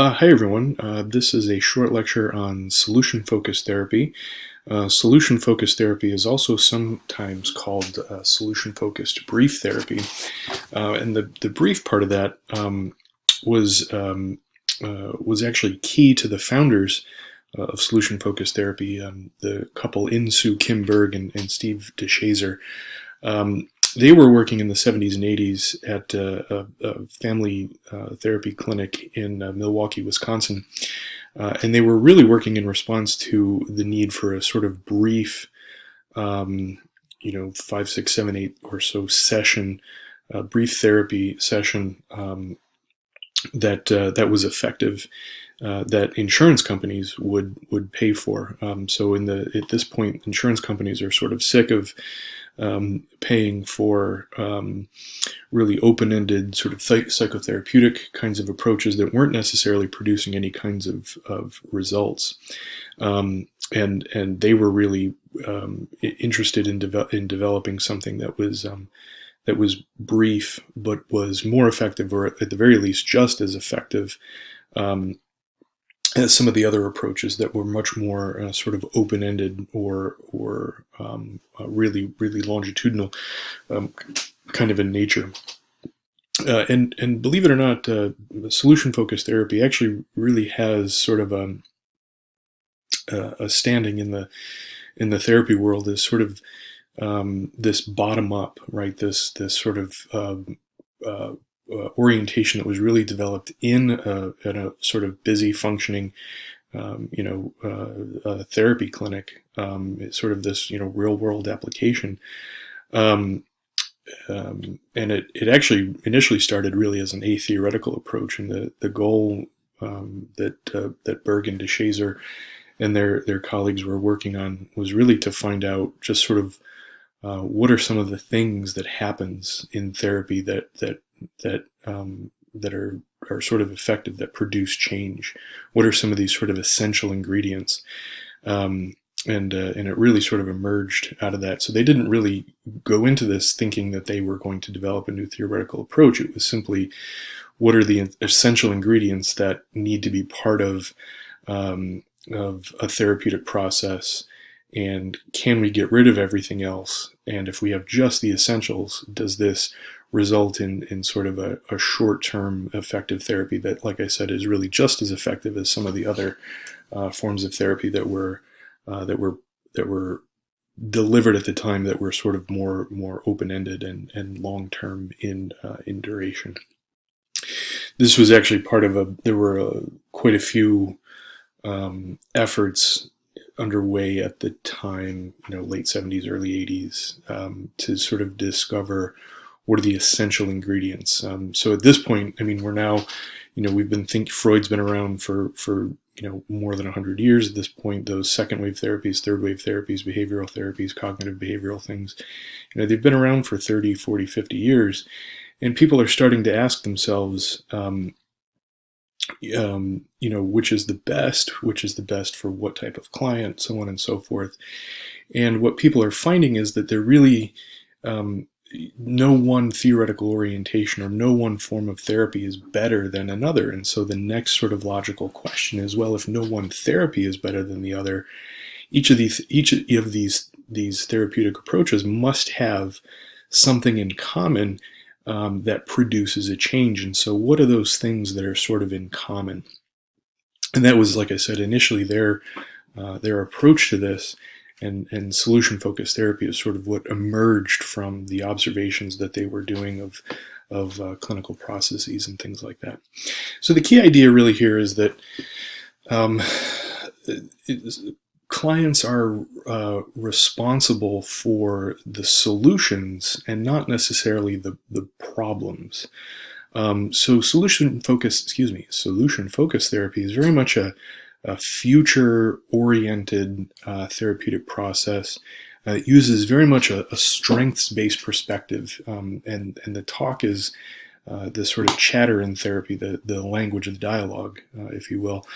Hi everyone. This is a short lecture on solution-focused therapy. Solution-focused therapy is also sometimes called solution-focused brief therapy. And the brief part of that was was actually key to the founders of solution-focused therapy, the couple Insoo Kim Berg and Steve DeShazer. They were working in the 70s and 80s at a family therapy clinic in Milwaukee, Wisconsin. And they were really working in response to the need for a sort of brief, 5, 6, 7, 8 or so session, brief therapy session that was effective, that insurance companies would pay for. So at this point, insurance companies are sort of sick of paying for really open-ended sort of psychotherapeutic kinds of approaches that weren't necessarily producing any kinds of results. And they were really interested in developing something that was brief but was more effective, or at the very least just as effective as some of the other approaches that were much more sort of open-ended or really longitudinal kind of in nature. And believe it or not, solution-focused therapy actually really has sort of a standing in the therapy world as sort of this bottom-up, right? This sort of orientation that was really developed in a sort of busy functioning, therapy clinic. It's sort of this, real world application. And it actually initially started really as an atheoretical approach, and the goal that Berg and DeShazer and their colleagues were working on was really to find out just sort of what are some of the things that happens in therapy that are sort of effective, that produce change. What are some of these sort of essential ingredients? And it really sort of emerged out of that. So they didn't really go into this thinking that they were going to develop a new theoretical approach. It was simply, what are the essential ingredients that need to be part of a therapeutic process? And can we get rid of everything else? And if we have just the essentials, does this result in sort of a short-term effective therapy that, like I said, is really just as effective as some of the other forms of therapy that were delivered at the time, that were sort of more open-ended and long-term in duration. This was actually part of there were quite a few efforts underway at the time, late 70s, early 80s, to sort of discover what are the essential ingredients. So at this point, I mean, we're now, Freud's been around for more than 100 years at this point. Those second wave therapies, third wave therapies, behavioral therapies, cognitive behavioral things, they've been around for 30, 40, 50 years. And people are starting to ask themselves, which is the best for what type of client, so on and so forth. And what people are finding is that there really, no one theoretical orientation or no one form of therapy is better than another. And so the next sort of logical question is, well, if no one therapy is better than the other, each of these therapeutic approaches must have something in common that produces a change. And so what are those things that are sort of in common? And that was, like I said, initially their approach to this. And solution-focused therapy is sort of what emerged from the observations that they were doing of clinical processes and things like that. So the key idea really here is that clients are responsible for the solutions and not necessarily the problems. So solution-focused therapy is very much a future-oriented therapeutic process. It uses very much a strengths-based perspective, and the talk is the sort of chatter in therapy, the language of the dialogue, if you will,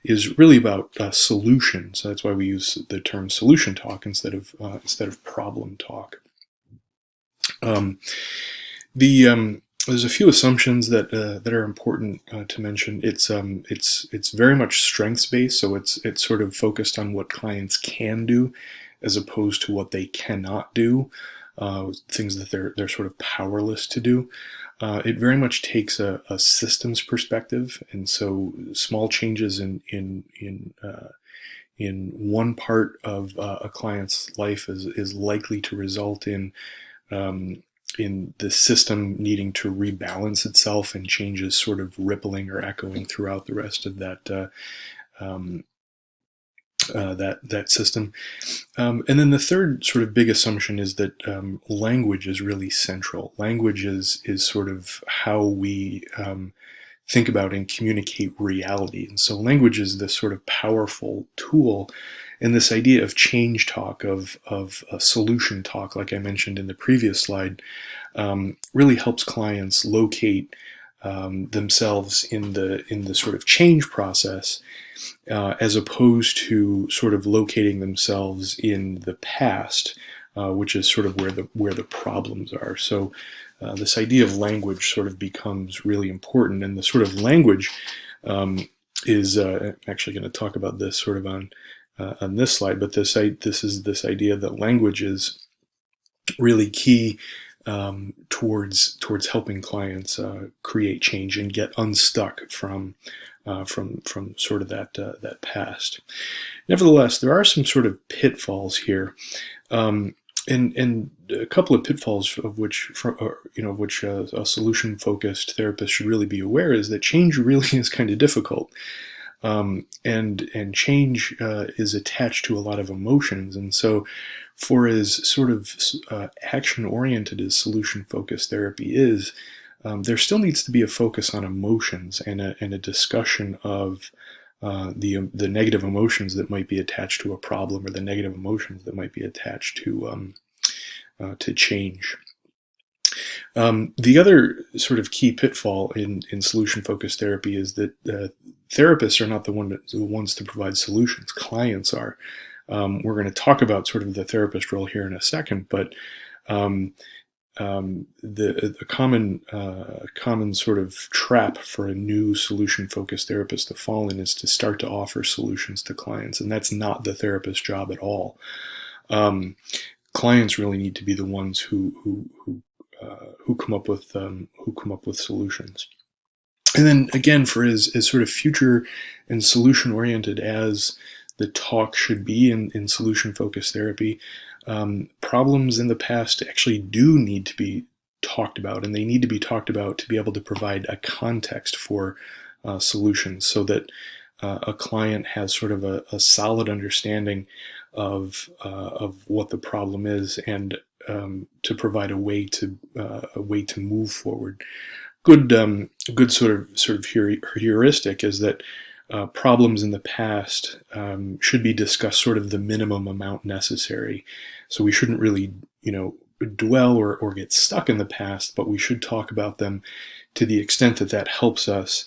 is really about solutions. So that's why we use the term solution talk instead of problem talk. there's a few assumptions that are important to mention. It's very much strengths based, so it's sort of focused on what clients can do, as opposed to what they cannot do, things that they're sort of powerless to do. It very much takes a systems perspective, and so small changes in one part of a client's life is likely to result in the system needing to rebalance itself, and changes sort of rippling or echoing throughout the rest of um, that system. And then the third sort of big assumption is that language is really central. Language is sort of how we think about and communicate reality. And so language is this sort of powerful tool. And this idea of change talk, of solution talk, like I mentioned in the previous slide, really helps clients locate themselves in the sort of change process, as opposed to sort of locating themselves in the past, which is sort of where the problems are. So this idea of language sort of becomes really important, and the sort of language is actually going to talk about this sort of on this slide. But this is this idea that language is really key towards helping clients create change and get unstuck from sort of that past. Nevertheless, there are some sort of pitfalls here, and a couple of pitfalls of which a solution-focused therapist should really be aware is that change really is kind of difficult. And change is attached to a lot of emotions, and so for as sort of action-oriented as solution-focused therapy is, there still needs to be a focus on emotions and a discussion of the negative emotions that might be attached to a problem, or the negative emotions that might be attached to change. The other sort of key pitfall in solution-focused therapy is that therapists are not the ones to provide solutions. Clients are. We're going to talk about sort of the therapist role here in a second, but the common sort of trap for a new solution-focused therapist to fall in is to start to offer solutions to clients, and that's not the therapist's job at all. Clients really need to be the ones who come up with solutions. And then again, for as sort of future and solution oriented as the talk should be in solution focused therapy, problems in the past actually do need to be talked about, and they need to be talked about to be able to provide a context for solutions, so that a client has sort of a solid understanding of what the problem is, and to provide a way to move forward. Good sort of heuristic is that problems in the past should be discussed sort of the minimum amount necessary. So we shouldn't really dwell or get stuck in the past, but we should talk about them to the extent that helps us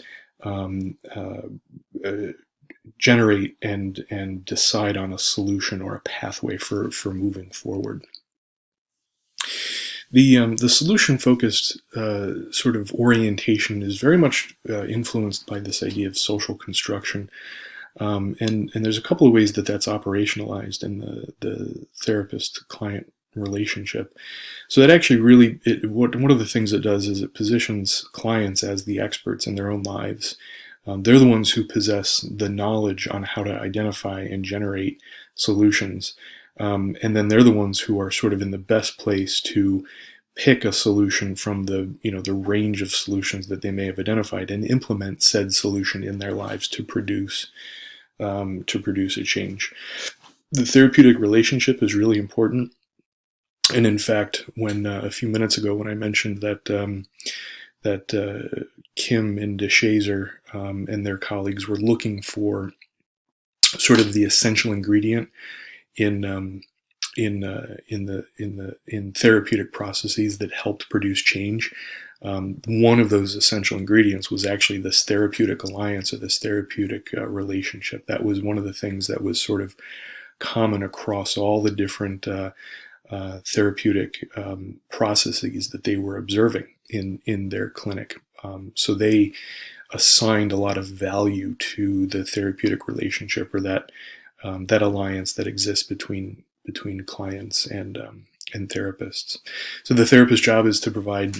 generate and decide on a solution or a pathway for moving forward. The solution-focused sort of orientation is very much influenced by this idea of social construction, and there's a couple of ways that that's operationalized in the therapist-client relationship. So that actually really, one of the things it does is it positions clients as the experts in their own lives. They're the ones who possess the knowledge on how to identify and generate solutions. And then they're the ones who are sort of in the best place to pick a solution from the range of solutions that they may have identified, and implement said solution in their lives to produce a change. The therapeutic relationship is really important. And in fact, when a few minutes ago, when I mentioned that Kim and DeShazer and their colleagues were looking for sort of the essential ingredient in therapeutic processes that helped produce change, one of those essential ingredients was actually this therapeutic alliance, or this therapeutic relationship. That was one of the things that was sort of common across all the different therapeutic processes that they were observing. in their clinic. So they assigned a lot of value to the therapeutic relationship, or that that alliance that exists between clients and therapists. So the therapist's job is to provide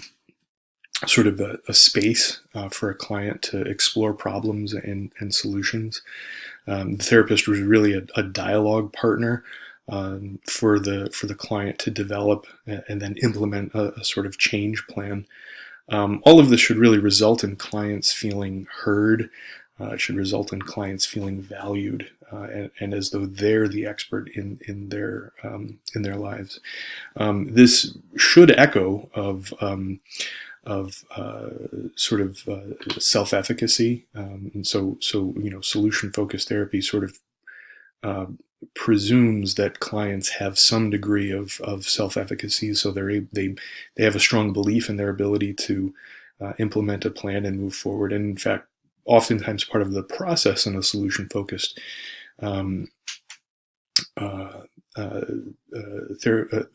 sort of a space for a client to explore problems and solutions. The therapist was really a dialogue partner for the client to develop and then implement a sort of change plan. All of this should really result in clients feeling heard. It should result in clients feeling valued and as though they're the expert in their lives. This should echo of sort of self-efficacy. And so solution-focused therapy sort of presumes that clients have some degree of self-efficacy, so they have a strong belief in their ability to implement a plan and move forward. And in fact, oftentimes part of the process in a solution-focused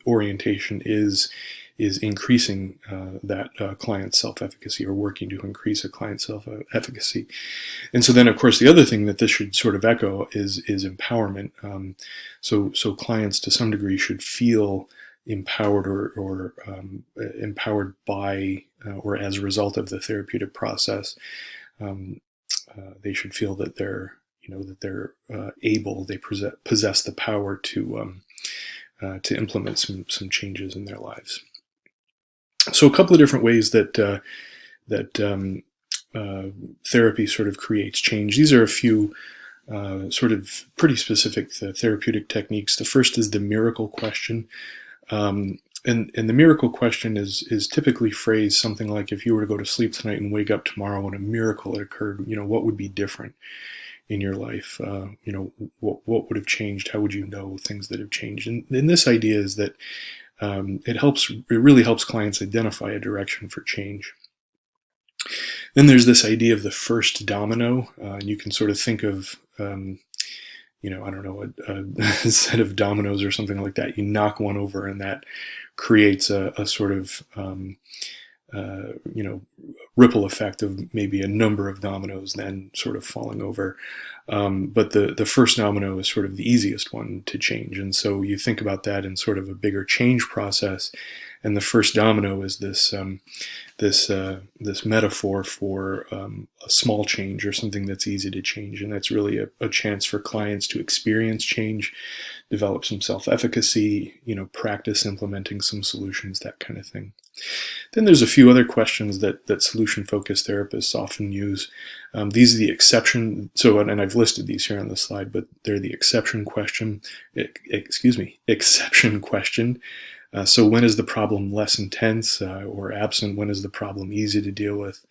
orientation is increasing that client's self-efficacy, or working to increase a client's self-efficacy. And so then, of course, the other thing that this should sort of echo is empowerment. So clients, to some degree, should feel empowered or empowered by or as a result of the therapeutic process. They should feel that they're able, they possess the power to implement some changes in their lives. So a couple of different ways that therapy sort of creates change. These are a few sort of pretty specific therapeutic techniques. The first is the miracle question. And the miracle question is typically phrased something like, if you were to go to sleep tonight and wake up tomorrow and a miracle had occurred, what would be different in your life? What would have changed? How would you know things that have changed? And this idea is that it really helps clients identify a direction for change. Then there's this idea of the first domino. You can sort of think of, I don't know, a set of dominoes or something like that. You knock one over and that creates a sort of, ripple effect of maybe a number of dominoes then sort of falling over. But the first domino is sort of the easiest one to change. And so you think about that in sort of a bigger change process. And the first domino is this metaphor for a small change, or something that's easy to change. And that's really a chance for clients to experience change, develop some self-efficacy, practice implementing some solutions, that kind of thing. Then there's a few other questions that solution-focused therapists often use. These are the exception. So, and I've listed these here on the slide, but they're the exception question. Exception question. So when is the problem less intense or absent? When is the problem easy to deal with?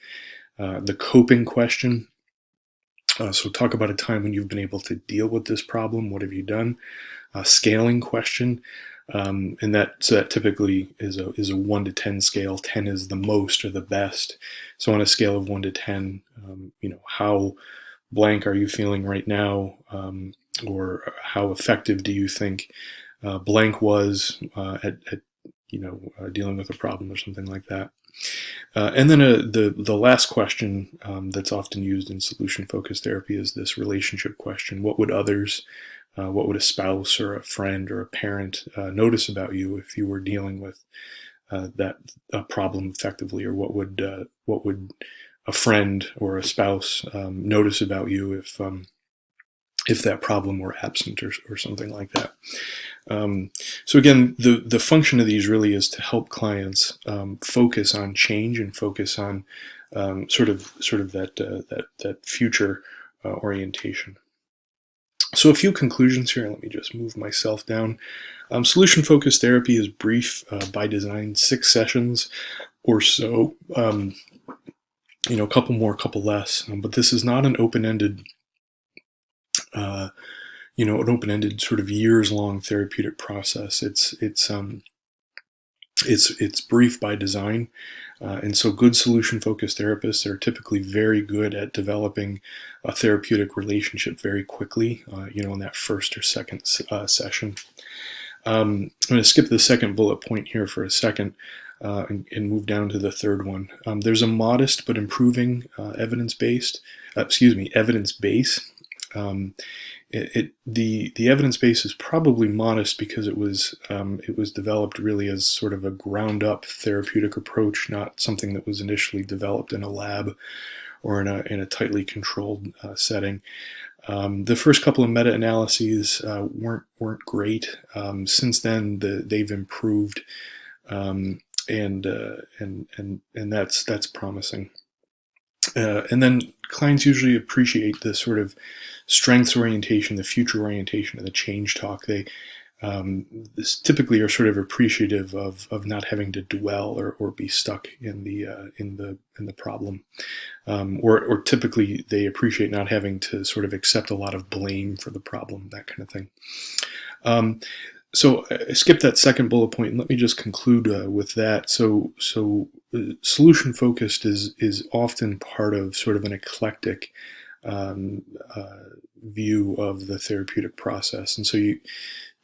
The coping question. So talk about a time when you've been able to deal with this problem. What have you done? Scaling question. And that typically is a 1 to 10 scale. 10 is the most or the best. So on a scale of 1 to 10, how blank are you feeling right now? Or how effective do you think blank was at dealing with a problem, or something like that. And then the last question that's often used in solution-focused therapy is this relationship question. What would others, what would a spouse or a friend or a parent notice about you if you were dealing with that problem effectively? Or what would a friend or a spouse notice about you if that problem were absent, or something like that? So again, the function of these really is to help clients focus on change and focus on sort of that future orientation. So a few conclusions here. Let me just move myself down. Solution-focused therapy is brief by design, 6 sessions or so. A couple more, a couple less. But this is not an open-ended an open-ended sort of years-long therapeutic process. It's brief by design, and so good solution-focused therapists are typically very good at developing a therapeutic relationship very quickly. In that first or second session. I'm going to skip the second bullet point here for a second. and move down to the third one. There's a modest but improving evidence-based, evidence base. The evidence base is probably modest because it was developed really as sort of a ground-up therapeutic approach, not something that was initially developed in a lab or in a tightly controlled setting. The first couple of meta-analyses weren't great. Since then, they've improved, and that's promising. And then clients usually appreciate the sort of strengths orientation, the future orientation, and the change talk. They typically are sort of appreciative of not having to dwell or be stuck in the problem, or typically they appreciate not having to sort of accept a lot of blame for the problem, that kind of thing. So I skipped that second bullet point, and let me just conclude with that. So solution focused is often part of sort of an eclectic view of the therapeutic process, and so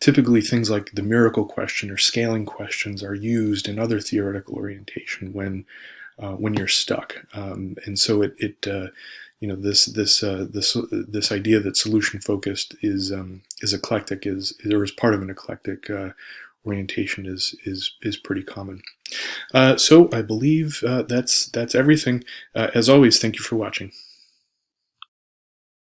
typically things like the miracle question or scaling questions are used in other theoretical orientation when you're stuck, and so this idea that solution focused is eclectic is part of an eclectic orientation is pretty common. So I believe that's everything. As always, thank you for watching.